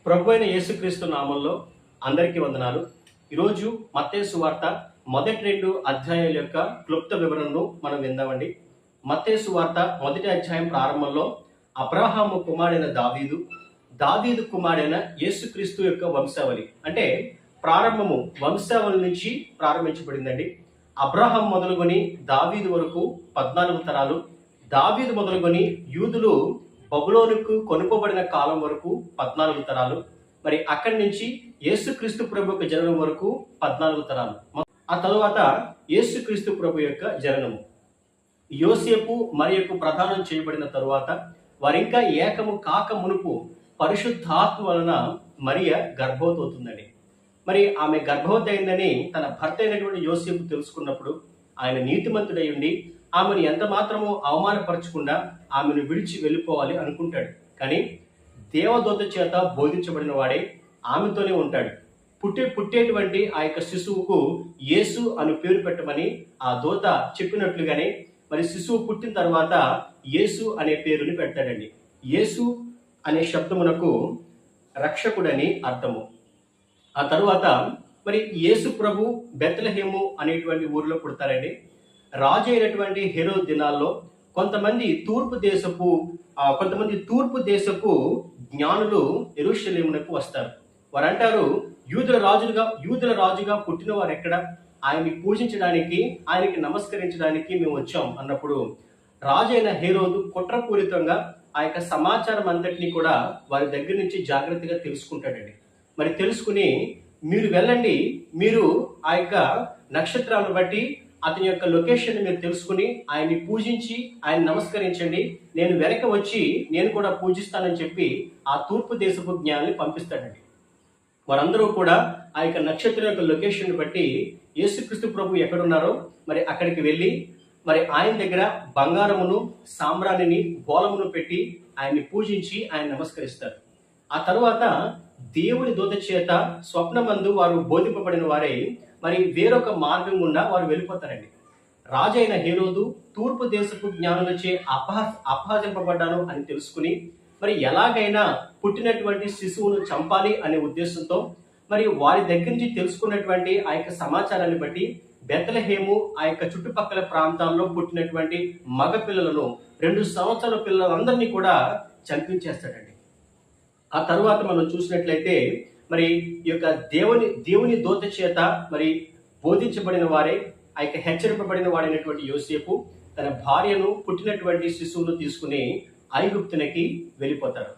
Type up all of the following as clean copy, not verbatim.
ప్రభు అయిన యేసుక్రీస్తు నామంలో అందరికీ వందనాలు. ఈరోజు మత్తయి సువార్త మొదటి 2 అధ్యాయాల యొక్క క్లుప్త వివరణను మనం విందామండి. మత్తయి సువార్త మొదటి అధ్యాయం ప్రారంభంలో అబ్రహాము కుమారుడైన దావీదు కుమారుడైన యేసుక్రీస్తు యొక్క వంశావళి, అంటే ప్రారంభము వంశావళి నుంచి ప్రారంభించబడిందండి. అబ్రహాం మొదలుకొని దావీదు వరకు 14 తరాలు, దావీదు మొదలుకొని యూదులు బబులోనుకు కొనుకోబడిన కాలం వరకు 14 తరాలు, మరి అక్కడి నుంచి యేసుక్రీస్తు ప్రభు యొక్క జననం వరకు 14 తరాలు. ఆ తరువాత యేసుక్రీస్తు ప్రభు యొక్క జననము, యోసేపు మరియకు ప్రదానం చేయబడిన తరువాత వారింకా ఏకము కాక మునుపు పరిశుద్ధాత్మ వలన మరియ గర్భవతి అవుతుందండి. మరి ఆమె గర్భవతి అయిందని తన భర్త అయినటువంటి యోసేపు తెలుసుకున్నప్పుడు ఆయన నీతిమంతుడై ఉండి ఆమెను ఎంత మాత్రమూ అవమానపరచకుండా ఆమెను విడిచి వెళ్ళిపోవాలి అనుకుంటాడు. కానీ దేవదూత చేత బోధించబడిన వాడే ఆమెతోనే ఉంటాడు. పుట్టేటువంటి ఆ యొక్క శిశువుకు యేసు అని పేరు పెట్టమని ఆ దూత చెప్పినట్లుగానే మరి శిశువు పుట్టిన తర్వాత యేసు అనే పేరుని పెడతాడండి. యేసు అనే శబ్దమునకు రక్షకుడని అర్థము. ఆ తరువాత మరి యేసు ప్రభు బెత్లెహేము అనేటువంటి ఊరిలో పుడతారండి. రాజు అయినటువంటి హెరోదు దినాల్లో కొంతమంది తూర్పు దేశపు జ్ఞానులు యెరూషలేమునకు వస్తారు. వారంటారు, యూదుల రాజుగా పుట్టిన వారు ఎక్కడ, ఆయన్ని పూజించడానికి, ఆయనకి నమస్కరించడానికి మేము వచ్చాం అన్నప్పుడు రాజు అయిన హెరోదు కుట్రపూరితంగా ఆ యొక్క సమాచారం అంతటినీ కూడా వారి దగ్గర నుంచి జాగ్రత్తగా తెలుసుకుంటాడండి. మరి తెలుసుకుని, మీరు వెళ్ళండి, మీరు ఆ యొక్క నక్షత్రాలను బట్టి అతని యొక్క లొకేషన్ మీరు తెలుసుకుని ఆయన్ని పూజించి ఆయన నమస్కరించండి, నేను వెనక వచ్చి నేను కూడా పూజిస్తానని చెప్పి ఆ తూర్పు దేశపు జ్ఞానాన్ని పంపిస్తాడండి. వారందరూ కూడా ఆ యొక్క నక్షత్రం యొక్క లొకేషన్ బట్టి యేసుక్రీస్తు ప్రభు ఎక్కడున్నారో మరి అక్కడికి వెళ్ళి మరి ఆయన దగ్గర బంగారమును, సామ్రాణిని, బోలమును పెట్టి ఆయన్ని పూజించి ఆయన నమస్కరిస్తారు. ఆ తరువాత దేవుని దూత చేత స్వప్నమందు వారు బోధింపబడిన వారై మరి వేరొక మార్గం గుండా వారు వెళ్ళిపోతారండి. రాజైన హెరోదు తూర్పు దేశపు జ్ఞానులచే అపహసింపబడ్డాను అని తెలుసుకుని మరి ఎలాగైనా పుట్టినటువంటి శిశువును చంపాలి అనే ఉద్దేశంతో మరి వారి దగ్గర నుంచి తెలుసుకున్నటువంటి ఆ యొక్క సమాచారాన్ని బట్టి బెత్లెహేము ఆ యొక్క చుట్టుపక్కల ప్రాంతాల్లో పుట్టినటువంటి మగ పిల్లలను, 2 సంవత్సరాల పిల్లలందరినీ కూడా చంపించేస్తాడండి. ఆ తరువాత మనం చూసినట్లయితే మరి ఈ యొక్క దేవుని దూత చేత మరి బోధించబడిన వారే, ఆ యొక్క హెచ్చరింపబడిన వాడైనటువంటి యోసేపు తన భార్యను, పుట్టినటువంటి శిశువును తీసుకుని ఐగుప్తునికి వెళ్ళిపోతారు.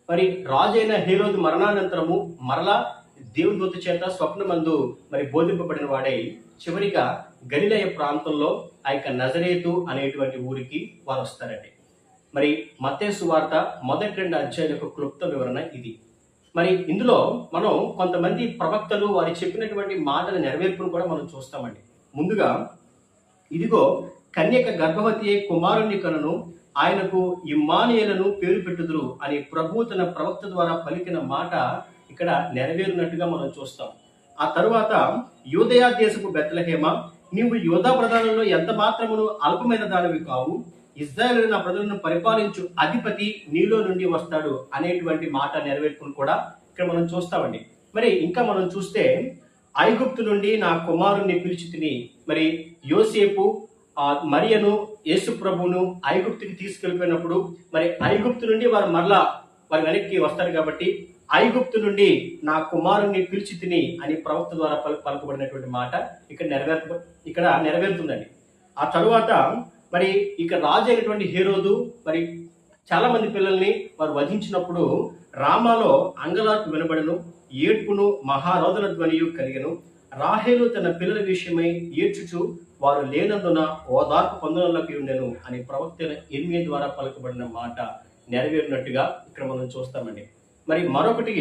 మరి రాజైన హెరోదు మరణానంతరము మరలా దేవుని దూత చేత స్వప్నమందు మరి బోధింపబడిన వాడై చివరిగా గలిలయ ప్రాంతంలో ఆ యొక్క నజరేతు అనేటువంటి ఊరికి వారు వస్తారండి. మరి మత్తయి సువార్త మొదటి 2 అధ్యాయాల యొక్క క్లుప్త వివరణ ఇది. మరి ఇందులో మనం కొంతమంది ప్రవక్తలు వారు చెప్పినటువంటి మాటల నెరవేర్పును కూడా మనం చూస్తామండి. ముందుగా, ఇదిగో కన్యక గర్భవతి అయి కుమారుని కనును, ఆయనకు ఇమ్మానుయేలును పేరు పెట్టుదురు అని ప్రభు తన ప్రవక్త ద్వారా పలికిన మాట ఇక్కడ నెరవేరినట్టుగా మనం చూస్తాం. ఆ తరువాత, యూదయ దేశపు బెత్లెహేమ, నీవు యూదా ప్రధానంలో ఎంత మాత్రమును అల్పమైన దానివి కావు, ఇశ్రాయేలు నా ప్రజలను పరిపాలించు అధిపతి నీలో నుండి వస్తాడు అనేటువంటి మాట నెరవేర్పును కూడా ఇక్కడ మనం చూస్తామండి. మరి ఇంకా మనం చూస్తే, ఐగుప్తు నుండి నా కుమారుణ్ణి పిలిచి తిని, మరి యోసేపు మరియను, యేసు ప్రభువును ఐగుప్తుకి తీసుకెళ్ళిపోయినప్పుడు మరి ఐగుప్తు నుండి వారు వెనక్కి వస్తారు కాబట్టి ఐగుప్తు నుండి నా కుమారుణ్ణి పిలిచి తిని అని ప్రవక్త ద్వారా పలుకబడినటువంటి మాట ఇక్కడ నెరవేరుతుందండి. ఆ తరువాత మరి ఇక రాజు అయినటువంటి హెరోదు మరి చాలా మంది పిల్లల్ని వారు వధించినప్పుడు రామాలో అంగలార్పు వినబడను, ఏడ్పును, మహారోదన ధ్వనియు కలిగెను. రాహేలు తన పిల్లల విషయమై ఏడ్చుచు వారు లేనందున ఓదార్పు పొందనలోకి ఉండెను అని ప్రవక్త ఇర్మీయా ద్వారా పలుకబడిన మాట నెరవేరినట్టుగా ఇక్కడ మనం చూస్తామండి. మరి మరొకటి,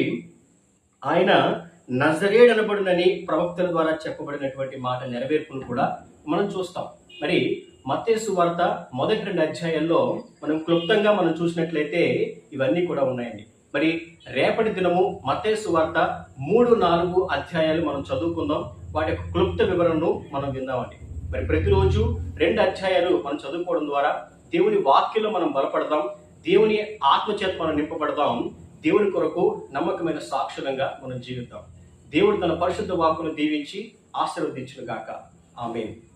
ఆయన నజరేయుడు అనబడునని ప్రవక్తల ద్వారా చెప్పబడినటువంటి మాట నెరవేర్పును కూడా మనం చూస్తాం. మరి మత్తయి సువార్త మొదటి 2 అధ్యాయాల్లో మనం క్లుప్తంగా మనం చూసినట్లయితే ఇవన్నీ కూడా ఉన్నాయండి. మరి రేపటి దినము మత్తయి సువార్త 3-4 అధ్యాయాలు మనం చదువుకుందాం. వాటి యొక్క క్లుప్త వివరణను మనం విందామండి. మరి ప్రతిరోజు 2 అధ్యాయాలు మనం చదువుకోవడం ద్వారా దేవుని వాక్యంలో మనం బలపడదాం, దేవుని ఆత్మచేత మనం నింపబడదాం. దేవుని కొరకు నమ్మకమైన సాక్షులంగా మనం జీవిద్దాం. దేవుడు తన పరిశుద్ధ వాక్కును దీవించి ఆశీర్వదించును గాక. ఆమేన్.